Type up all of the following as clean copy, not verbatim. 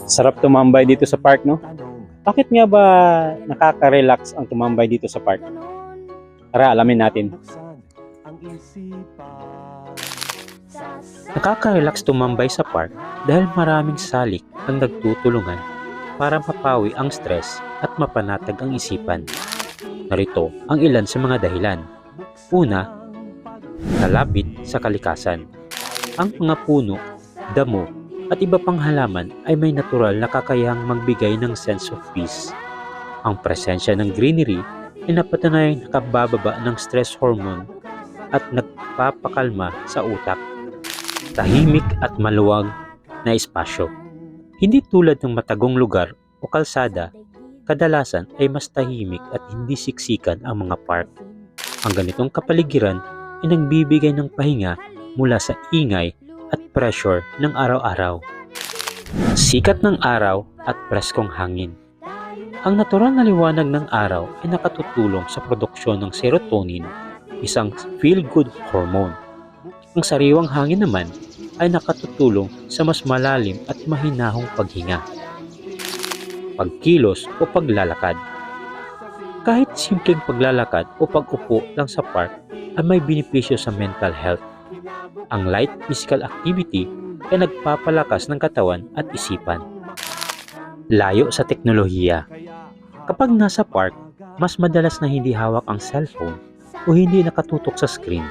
Sarap tumambay dito sa park, no? Bakit nga ba nakaka-relax ang tumambay dito sa park? Tara, alamin natin. Nakaka-relax tumambay sa park dahil maraming salik ang nagtutulungan para mapawi ang stress at mapanatag ang isipan. Narito ang ilan sa mga dahilan. Una, kalapit sa kalikasan. Ang mga puno, damo, at iba pang halaman ay may natural na kakayahang magbigay ng sense of peace. Ang presensya ng greenery ay napatunayang nakabababa ng stress hormone at nagpapakalma sa utak. Tahimik at maluwag na espasyo. Hindi tulad ng matagong lugar o kalsada, kadalasan ay mas tahimik at hindi siksikan ang mga park. Ang ganitong kapaligiran ay nagbibigay ng pahinga mula sa ingay at pressure ng araw-araw. Sikat ng araw at preskong hangin. Ang natural na liwanag ng araw ay nakatutulong sa produksyon ng serotonin, isang feel-good hormone. Ang sariwang hangin naman ay nakatutulong sa mas malalim at mahinahong paghinga, pagkilos o paglalakad. Kahit simpleng paglalakad o pag-upo lang sa park ay may benepisyo sa mental health. Ang light physical activity ay nagpapalakas ng katawan at isipan. Layo sa teknolohiya. Kapag nasa park, mas madalas na hindi hawak ang cellphone o hindi nakatutok sa screen.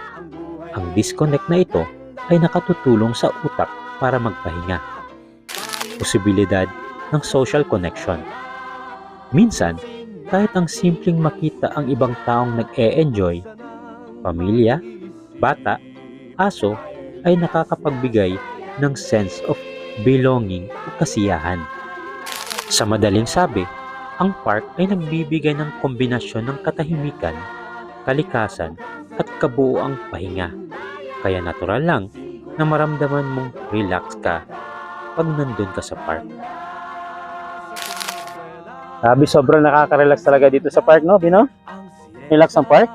Ang disconnect na ito ay nakatutulong sa utak para magpahinga. Posibilidad ng social connection. Minsan, kahit ang simpleng makita ang ibang taong nag-e-enjoy, pamilya, bata, aso, ay nakakapagbigay ng sense of belonging o kasiyahan. Sa madaling sabi, ang park ay nagbibigay ng kombinasyon ng katahimikan, kalikasan, at kabuuang pahinga. Kaya natural lang na maramdaman mong relax ka pag nandun ka sa park. Sabi, sobrang nakaka-relax talaga dito sa park, no, Bino? Relax ang park?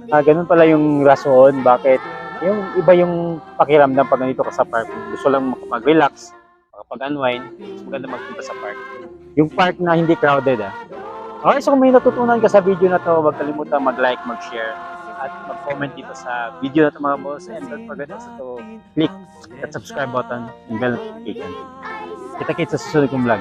Ganun pala yung rason bakit yung iba yung pakiramdam pag nandito ka sa park. Gusto lang makapag-relax, makapag-unwind, mas maganda magpunta sa park. Yung park na hindi crowded, Okay, so kung may natutunan ka sa video na to, huwag kalimutan mag-like, mag-share, at mag-comment dito sa video na to mga boss. And don't forget also to click that subscribe button and bell notification. Kita-kits sa susunod kong vlog.